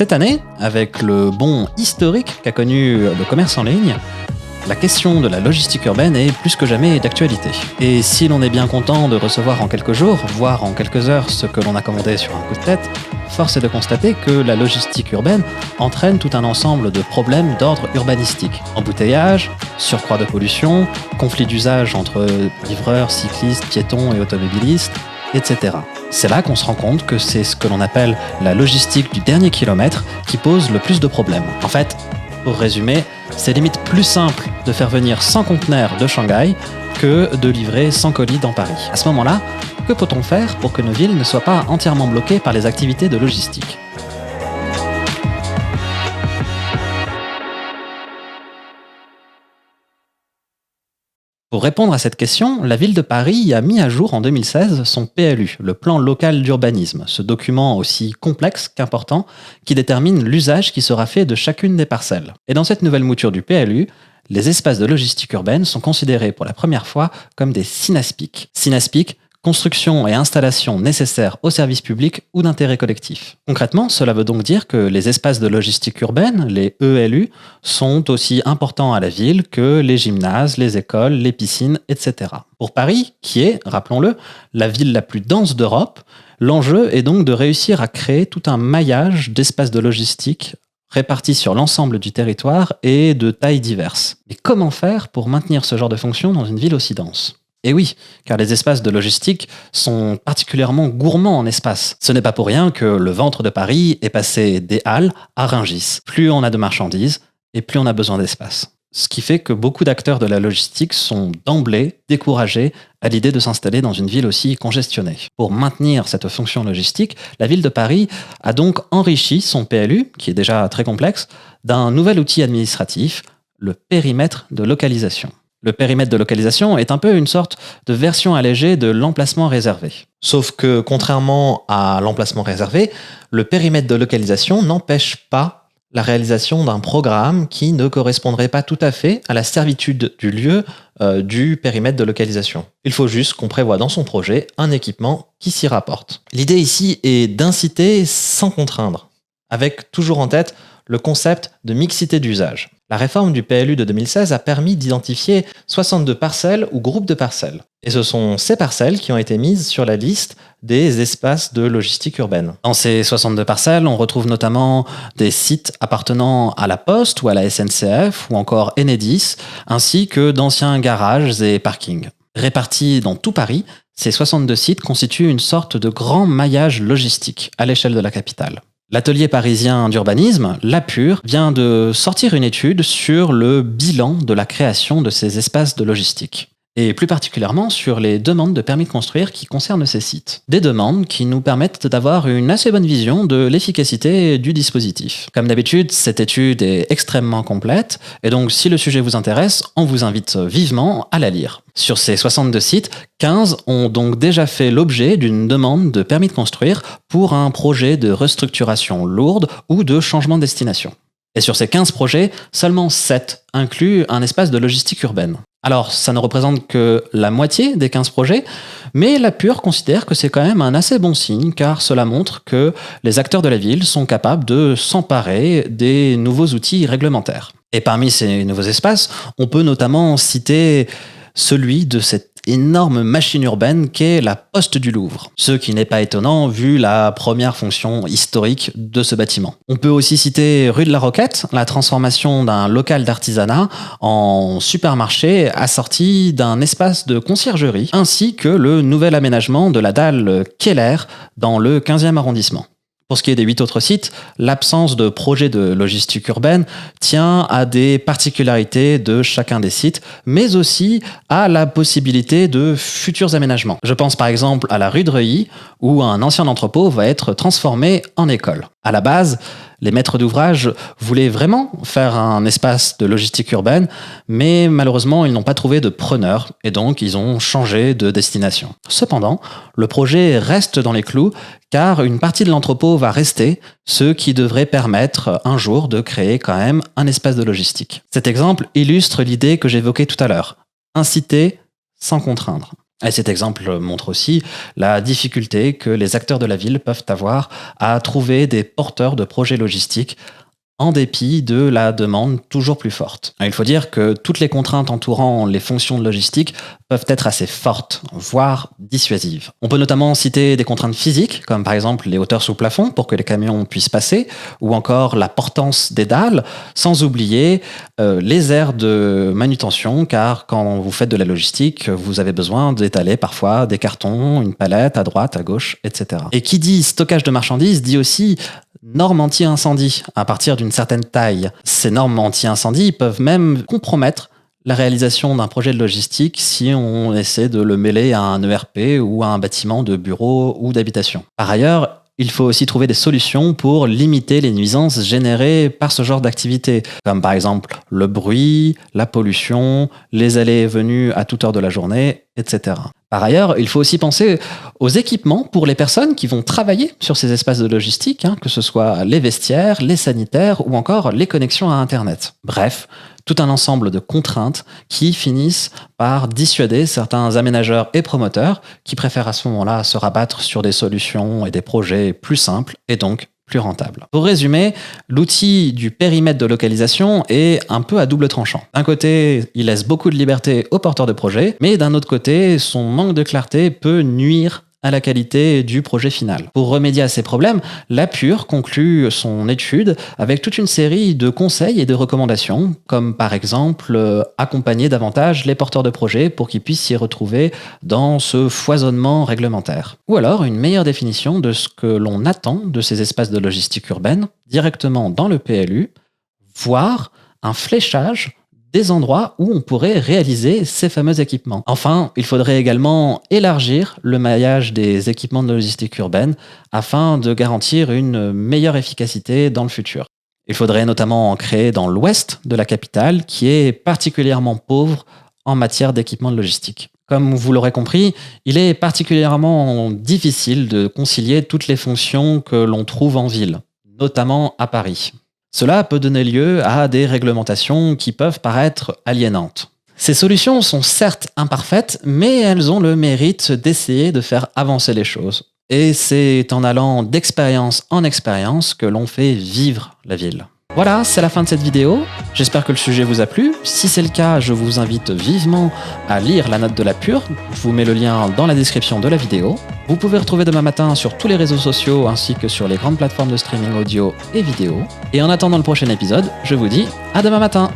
Cette année, avec le bond historique qu'a connu le commerce en ligne, la question de la logistique urbaine est plus que jamais d'actualité. Et si l'on est bien content de recevoir en quelques jours, voire en quelques heures, ce que l'on a commandé sur un coup de tête, force est de constater que la logistique urbaine entraîne tout un ensemble de problèmes d'ordre urbanistique. Embouteillage, surcroît de pollution, conflits d'usage entre livreurs, cyclistes, piétons et automobilistes, etc. C'est là qu'on se rend compte que c'est ce que l'on appelle la logistique du dernier kilomètre qui pose le plus de problèmes. En fait, pour résumer, c'est limite plus simple de faire venir 100 conteneurs de Shanghai que de livrer 100 colis dans Paris. À ce moment-là, que peut-on faire pour que nos villes ne soient pas entièrement bloquées par les activités de logistique ? Pour répondre à cette question, la ville de Paris a mis à jour en 2016 son PLU, le plan local d'urbanisme, ce document aussi complexe qu'important qui détermine l'usage qui sera fait de chacune des parcelles. Et dans cette nouvelle mouture du PLU, les espaces de logistique urbaine sont considérés pour la première fois comme des SINASPIC. SINASPIC, construction et installation nécessaires au service public ou d'intérêt collectif. Concrètement, cela veut donc dire que les espaces de logistique urbaine, les ELU, sont aussi importants à la ville que les gymnases, les écoles, les piscines, etc. Pour Paris, qui est, rappelons-le, la ville la plus dense d'Europe, l'enjeu est donc de réussir à créer tout un maillage d'espaces de logistique répartis sur l'ensemble du territoire et de tailles diverses. Mais comment faire pour maintenir ce genre de fonction dans une ville aussi dense ? Et oui, car les espaces de logistique sont particulièrement gourmands en espace. Ce n'est pas pour rien que le ventre de Paris est passé des Halles à Rungis. Plus on a de marchandises, et plus on a besoin d'espace. Ce qui fait que beaucoup d'acteurs de la logistique sont d'emblée découragés à l'idée de s'installer dans une ville aussi congestionnée. Pour maintenir cette fonction logistique, la ville de Paris a donc enrichi son PLU, qui est déjà très complexe, d'un nouvel outil administratif, le périmètre de localisation. Le périmètre de localisation est un peu une sorte de version allégée de l'emplacement réservé. Sauf que, contrairement à l'emplacement réservé, le périmètre de localisation n'empêche pas la réalisation d'un programme qui ne correspondrait pas tout à fait à la servitude du lieu du périmètre de localisation. Il faut juste qu'on prévoie dans son projet un équipement qui s'y rapporte. L'idée ici est d'inciter sans contraindre, avec toujours en tête le concept de mixité d'usage. La réforme du PLU de 2016 a permis d'identifier 62 parcelles ou groupes de parcelles. Et ce sont ces parcelles qui ont été mises sur la liste des espaces de logistique urbaine. Dans ces 62 parcelles, on retrouve notamment des sites appartenant à la Poste ou à la SNCF ou encore Enedis, ainsi que d'anciens garages et parkings. Répartis dans tout Paris, ces 62 sites constituent une sorte de grand maillage logistique à l'échelle de la capitale. L'atelier parisien d'urbanisme, l'APUR, vient de sortir une étude sur le bilan de la création de ces espaces de logistique. Et plus particulièrement sur les demandes de permis de construire qui concernent ces sites. Des demandes qui nous permettent d'avoir une assez bonne vision de l'efficacité du dispositif. Comme d'habitude, cette étude est extrêmement complète, et donc si le sujet vous intéresse, on vous invite vivement à la lire. Sur ces 62 sites, 15 ont donc déjà fait l'objet d'une demande de permis de construire pour un projet de restructuration lourde ou de changement de destination. Et sur ces 15 projets, seulement 7 incluent un espace de logistique urbaine. Alors, ça ne représente que la moitié des 15 projets, mais l'APUR considère que c'est quand même un assez bon signe, car cela montre que les acteurs de la ville sont capables de s'emparer des nouveaux outils réglementaires. Et parmi ces nouveaux espaces, on peut notamment citer celui de cette énorme machine urbaine qu'est la Poste du Louvre. Ce qui n'est pas étonnant vu la première fonction historique de ce bâtiment. On peut aussi citer rue de la Roquette, la transformation d'un local d'artisanat en supermarché assorti d'un espace de conciergerie, ainsi que le nouvel aménagement de la dalle Keller dans le 15e arrondissement. Pour ce qui est des 8 autres sites, l'absence de projet de logistique urbaine tient à des particularités de chacun des sites, mais aussi à la possibilité de futurs aménagements. Je pense par exemple à la rue de Reuilly, où un ancien entrepôt va être transformé en école. À la base, les maîtres d'ouvrage voulaient vraiment faire un espace de logistique urbaine, mais malheureusement, ils n'ont pas trouvé de preneur, et donc ils ont changé de destination. Cependant, le projet reste dans les clous, car une partie de l'entrepôt va rester, ce qui devrait permettre un jour de créer quand même un espace de logistique. Cet exemple illustre l'idée que j'évoquais tout à l'heure. Inciter sans contraindre. Et cet exemple montre aussi la difficulté que les acteurs de la ville peuvent avoir à trouver des porteurs de projets logistiques en dépit de la demande toujours plus forte. Il faut dire que toutes les contraintes entourant les fonctions de logistique peuvent être assez fortes, voire dissuasives. On peut notamment citer des contraintes physiques, comme par exemple les hauteurs sous plafond pour que les camions puissent passer, ou encore la portance des dalles, sans oublier les aires de manutention, car quand vous faites de la logistique, vous avez besoin d'étaler parfois des cartons, une palette à droite, à gauche, etc. Et qui dit stockage de marchandises dit aussi normes anti-incendie à partir d'une certaine taille. Ces normes anti-incendie peuvent même compromettre la réalisation d'un projet de logistique si on essaie de le mêler à un ERP ou à un bâtiment de bureau ou d'habitation. Par ailleurs, il faut aussi trouver des solutions pour limiter les nuisances générées par ce genre d'activité, comme par exemple le bruit, la pollution, les allées et venues à toute heure de la journée, etc. Par ailleurs, il faut aussi penser aux équipements pour les personnes qui vont travailler sur ces espaces de logistique, que ce soit les vestiaires, les sanitaires ou encore les connexions à Internet. Bref, tout un ensemble de contraintes qui finissent par dissuader certains aménageurs et promoteurs qui préfèrent à ce moment-là se rabattre sur des solutions et des projets plus simples et donc plus rentables. Pour résumer, l'outil du périmètre de localisation est un peu à double tranchant. D'un côté, il laisse beaucoup de liberté aux porteurs de projets, mais d'un autre côté, son manque de clarté peut nuire à la qualité du projet final. Pour remédier à ces problèmes, la Pure conclut son étude avec toute une série de conseils et de recommandations, comme par exemple accompagner davantage les porteurs de projets pour qu'ils puissent s'y retrouver dans ce foisonnement réglementaire. Ou alors une meilleure définition de ce que l'on attend de ces espaces de logistique urbaine directement dans le PLU, voire un fléchage des endroits où on pourrait réaliser ces fameux équipements. Enfin, il faudrait également élargir le maillage des équipements de logistique urbaine afin de garantir une meilleure efficacité dans le futur. Il faudrait notamment en créer dans l'ouest de la capitale, qui est particulièrement pauvre en matière d'équipements de logistique. Comme vous l'aurez compris, il est particulièrement difficile de concilier toutes les fonctions que l'on trouve en ville, notamment à Paris. Cela peut donner lieu à des réglementations qui peuvent paraître aliénantes. Ces solutions sont certes imparfaites, mais elles ont le mérite d'essayer de faire avancer les choses. Et c'est en allant d'expérience en expérience que l'on fait vivre la ville. Voilà, c'est la fin de cette vidéo. J'espère que le sujet vous a plu. Si c'est le cas, je vous invite vivement à lire la note de la Pure. Je vous mets le lien dans la description de la vidéo. Vous pouvez retrouver Demain Matin sur tous les réseaux sociaux ainsi que sur les grandes plateformes de streaming audio et vidéo. Et en attendant le prochain épisode, je vous dis à demain matin.